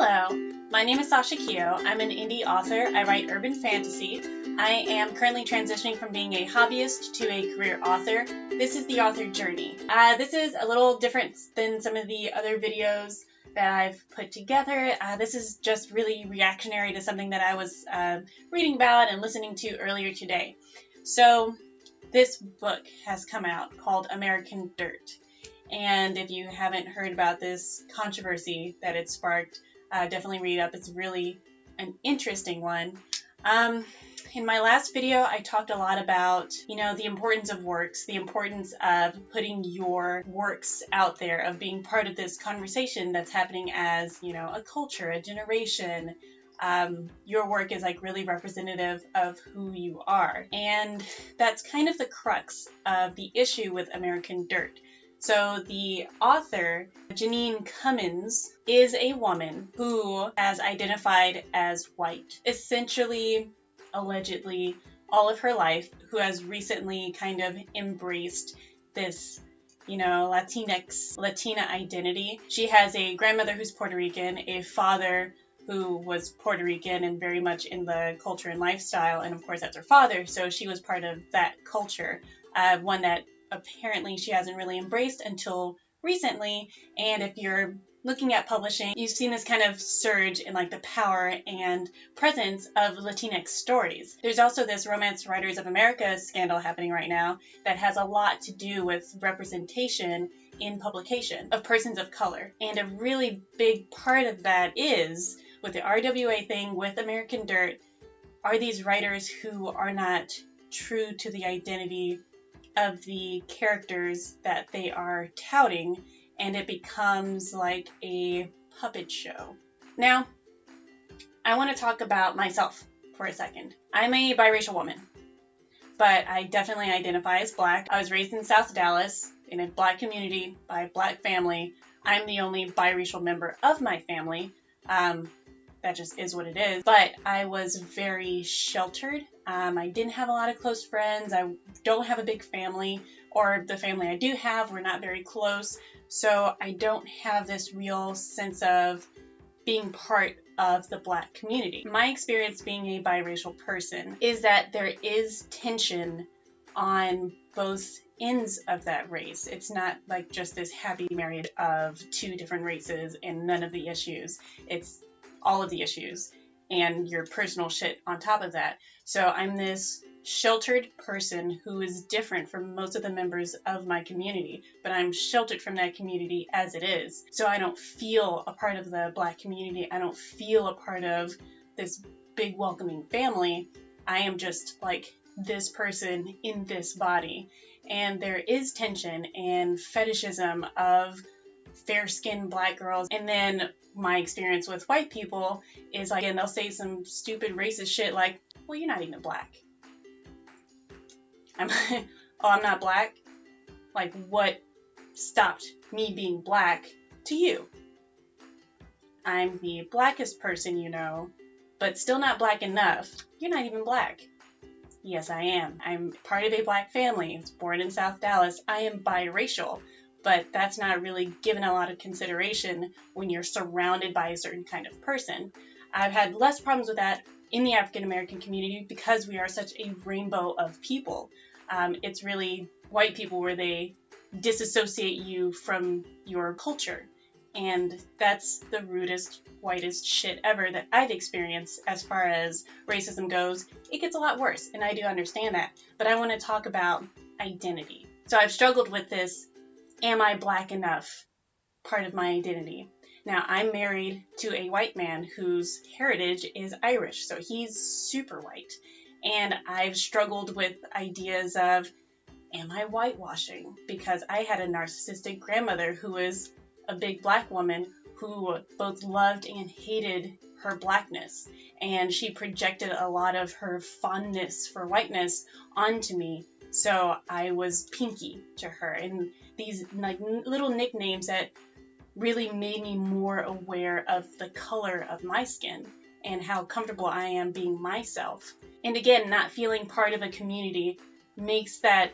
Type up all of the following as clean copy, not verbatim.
Hello, my name is Sasha Keo. I'm an indie author. I write urban fantasy. I am currently transitioning from being a hobbyist to a career author. This is the author journey. This is a little different than some of the other videos that I've put together. This is just really reactionary to something that I was reading about and listening to earlier today. So this book has come out called American Dirt. And if you haven't heard about this controversy that it sparked, definitely read up. It's really an interesting one. In my last video, I talked a lot about, the importance of works, the importance of putting your works out there, of being part of this conversation that's happening as, a culture, a generation. Your work is really representative of who you are. And that's kind of the crux of the issue with American Dirt. So the author, Jeanine Cummins, is a woman who has identified as white, essentially, allegedly, all of her life, who has recently kind of embraced this, Latina identity. She has a grandmother who's Puerto Rican, a father who was Puerto Rican and very much in the culture and lifestyle, and of course that's her father, so she was part of that culture, one that apparently she hasn't really embraced until recently. And if you're looking at publishing, you've seen this kind of surge in the power and presence of Latinx stories. There's also this Romance Writers of America scandal happening right now that has a lot to do with representation in publication of persons of color. And a really big part of that is, with the RWA thing, with American Dirt, are these writers who are not true to the identity of the characters that they are touting, and it becomes like a puppet show. Now, I want to talk about myself for a second. I'm a biracial woman, but I definitely identify as Black. I was raised in South Dallas in a Black community by a Black family. I'm the only biracial member of my family. That just is what it is. But I was very sheltered. I didn't have a lot of close friends. I don't have a big family, or the family I do have, we're not very close. So I don't have this real sense of being part of the Black community. My experience being a biracial person is that there is tension on both ends of that race. It's not like just this happy marriage of two different races and none of the issues. It's all of the issues and your personal shit on top of that. So I'm this sheltered person who is different from most of the members of my community, but I'm sheltered from that community as it is. So I don't feel a part of the Black community. I don't feel a part of this big welcoming family. I am just this person in this body. And there is tension and fetishism of fair-skinned Black girls. And then my experience with white people is and they'll say some stupid racist shit like, well, you're not even Black. I'm not Black? What stopped me being Black to you? I'm the Blackest person but still not Black enough. You're not even Black. Yes, I am. I'm part of a Black family. I was born in South Dallas. I am biracial. But that's not really given a lot of consideration when you're surrounded by a certain kind of person. I've had less problems with that in the African American community because we are such a rainbow of people. It's really white people where they disassociate you from your culture. And that's the rudest, whitest shit ever that I've experienced as far as racism goes. It gets a lot worse, and I do understand that. But I want to talk about identity. So I've struggled with this, am I Black enough, part of my identity. Now, I'm married to a white man whose heritage is Irish, so he's super white. And I've struggled with ideas of, am I whitewashing? Because I had a narcissistic grandmother who was a big Black woman who both loved and hated her Blackness. And she projected a lot of her fondness for whiteness onto me. So I was Pinky to her. And these little nicknames that really made me more aware of the color of my skin and how comfortable I am being myself. And again, not feeling part of a community makes that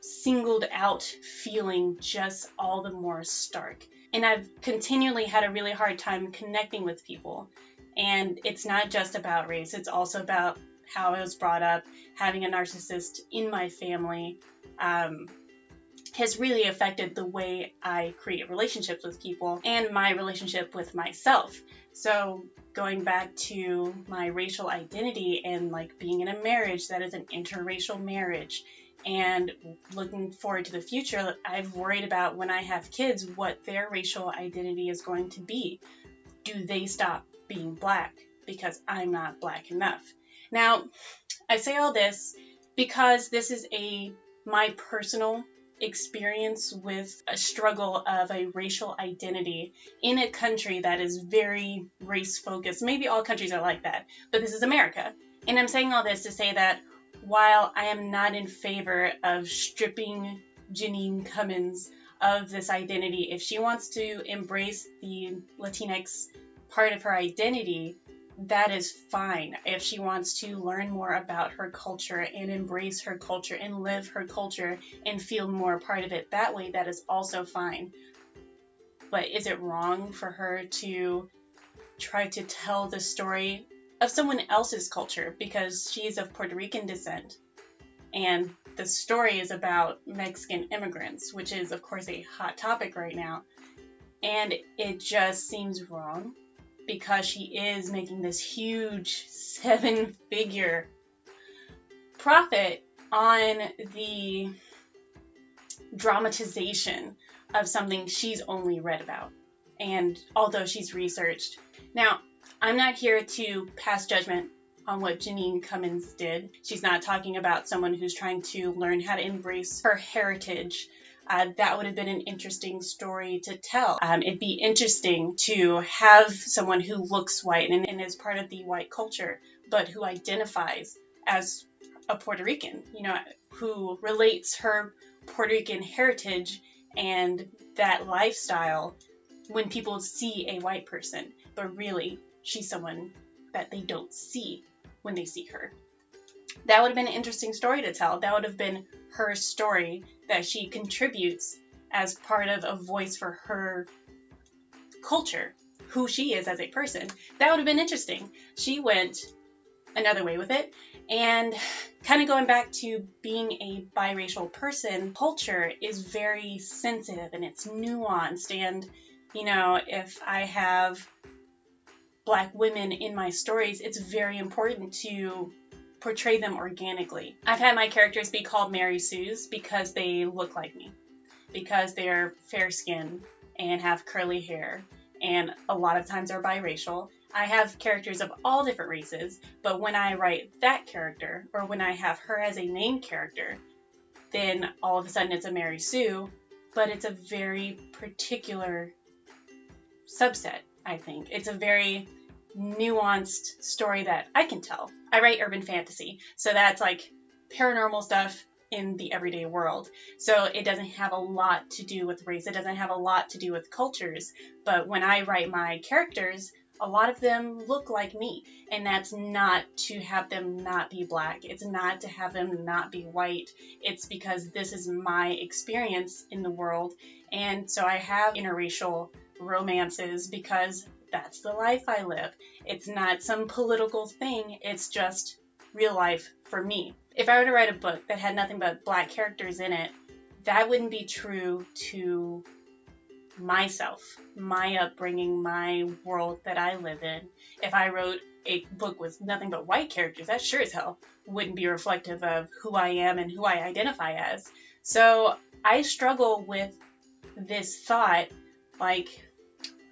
singled out feeling just all the more stark. And I've continually had a really hard time connecting with people. And it's not just about race, it's also about how I was brought up. Having a narcissist in my family has really affected the way I create relationships with people and my relationship with myself. So going back to my racial identity and like being in a marriage that is an interracial marriage, and looking forward to the future, I've worried about when I have kids what their racial identity is going to be. Do they stop being Black because I'm not Black enough? Now, I say all this because this is my personal experience with a struggle of a racial identity in a country that is very race focused. Maybe all countries are like that, but this is America. And I'm saying all this to say that while I am not in favor of stripping Jeanine Cummins of this identity, if she wants to embrace the Latinx part of her identity, that is fine. If she wants to learn more about her culture and embrace her culture and live her culture and feel more a part of it that way, that is also fine. But is it wrong for her to try to tell the story of someone else's culture because she's of Puerto Rican descent? And the story is about Mexican immigrants, which is, of course, a hot topic right now. And it just seems wrong, because she is making this huge 7-figure profit on the dramatization of something she's only read about, and although she's researched. Now, I'm not here to pass judgment on what Jeanine Cummins did. She's not talking about someone who's trying to learn how to embrace her heritage. That would have been an interesting story to tell. It'd be interesting to have someone who looks white and is part of the white culture, but who identifies as a Puerto Rican, who relates her Puerto Rican heritage and that lifestyle when people see a white person, but really she's someone that they don't see when they see her. That would have been an interesting story to tell. That would have been her story that she contributes as part of a voice for her culture, who she is as a person. That would have been interesting. She went another way with it. And kind of going back to being a biracial person, culture is very sensitive and it's nuanced. And, if I have Black women in my stories, it's very important to portray them organically. I've had my characters be called Mary Sues because they look like me, because they're fair-skinned and have curly hair, and a lot of times are biracial. I have characters of all different races, but when I write that character, or when I have her as a main character, then all of a sudden it's a Mary Sue, but it's a very particular subset, I think. It's a very nuanced story that I can tell. I write urban fantasy, so that's like paranormal stuff in the everyday world. So it doesn't have a lot to do with race. It doesn't have a lot to do with cultures. But when I write my characters, a lot of them look like me. And that's not to have them not be Black. It's not to have them not be white. It's because this is my experience in the world. And so I have interracial romances because that's the life I live. It's not some political thing. It's just real life for me. If I were to write a book that had nothing but Black characters in it, that wouldn't be true to myself, my upbringing, my world that I live in. If I wrote a book with nothing but white characters, that sure as hell wouldn't be reflective of who I am and who I identify as. So I struggle with this thought, like,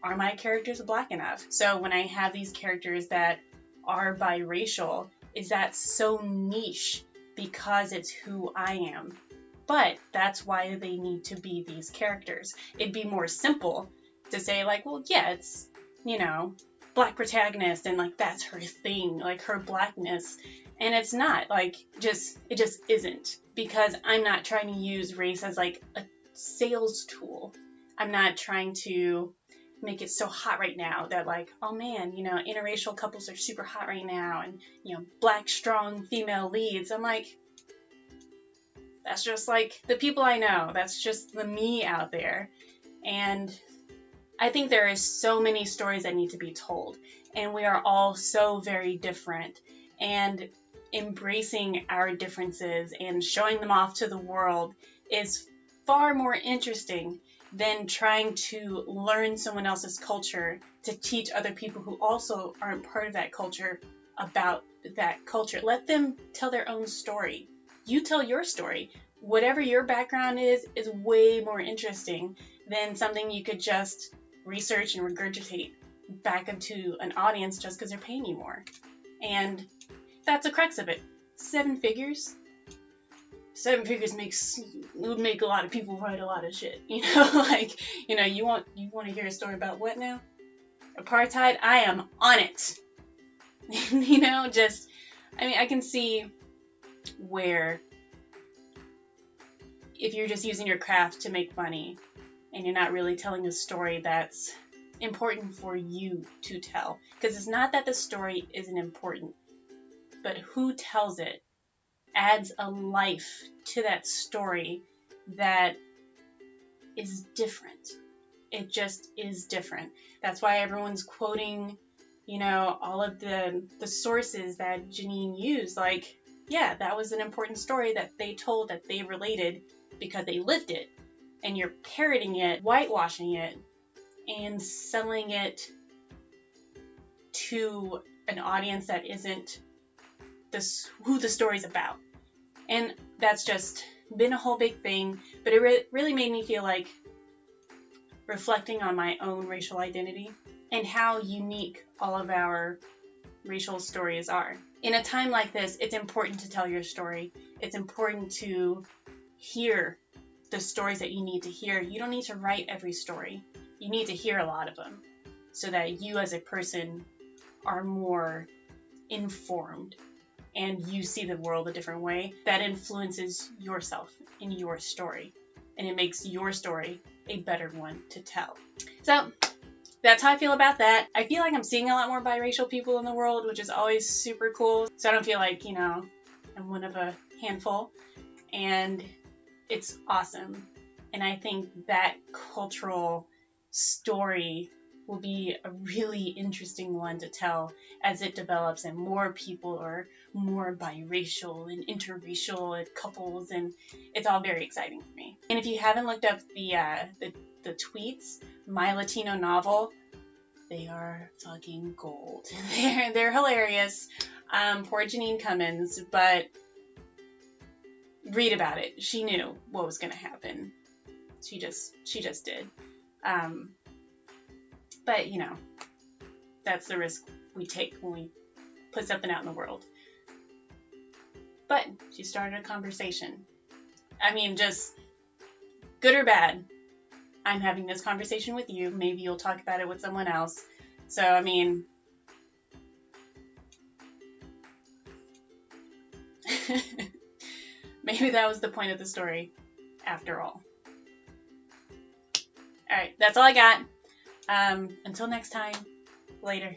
are my characters Black enough? So when I have these characters that are biracial, is that so niche because it's who I am? But that's why they need to be these characters. It'd be more simple to say, like, well, yeah, it's, Black protagonist, and like that's her thing, like her Blackness. And it's not, like, it just isn't, because I'm not trying to use race as like a sales tool. I'm not trying to make it so hot right now that, like, oh man, interracial couples are super hot right now, and Black strong female leads. I'm like, that's just like the people I know. That's just the me out there. And I think there is so many stories that need to be told, and we are all so very different. And embracing our differences and showing them off to the world is far more interesting than trying to learn someone else's culture to teach other people who also aren't part of that culture about that culture. Let them tell their own story. You tell your story. Whatever your background is way more interesting than something you could just research and regurgitate back into an audience just because they're paying you more. And that's the crux of it. 7 figures. 7 figures would make a lot of people write a lot of shit. You want to hear a story about what now? Apartheid? I am on it. I can see where if you're just using your craft to make money and you're not really telling a story that's important for you to tell. Because it's not that the story isn't important, but who tells it adds a life to that story that is different. It just is different. That's why everyone's quoting, all of the sources that Jeanine used. Like, yeah, that was an important story that they told, that they related because they lived it. And you're parroting it, whitewashing it, and selling it to an audience that isn't who the story's about. And that's just been a whole big thing, but it really made me feel like reflecting on my own racial identity and how unique all of our racial stories are. In a time like this, it's important to tell your story. It's important to hear the stories that you need to hear. You don't need to write every story. You need to hear a lot of them so that you as a person are more informed and you see the world a different way. That influences yourself in your story, and it makes your story a better one to tell. So that's how I feel about that. I feel like I'm seeing a lot more biracial people in the world, which is always super cool. So I don't feel like, I'm one of a handful, and it's awesome. And I think that cultural story will be a really interesting one to tell as it develops and more people are more biracial and interracial and couples, and it's all very exciting for me. And if you haven't looked up the tweets, My Latino Novel, they are fucking gold. They're hilarious. Poor Jeanine Cummins, but read about it. She knew what was going to happen. She just did. But, that's the risk we take when we put something out in the world. But she started a conversation. Just good or bad, I'm having this conversation with you. Maybe you'll talk about it with someone else. So, maybe that was the point of the story after all. All right, that's all I got. Until next time, later.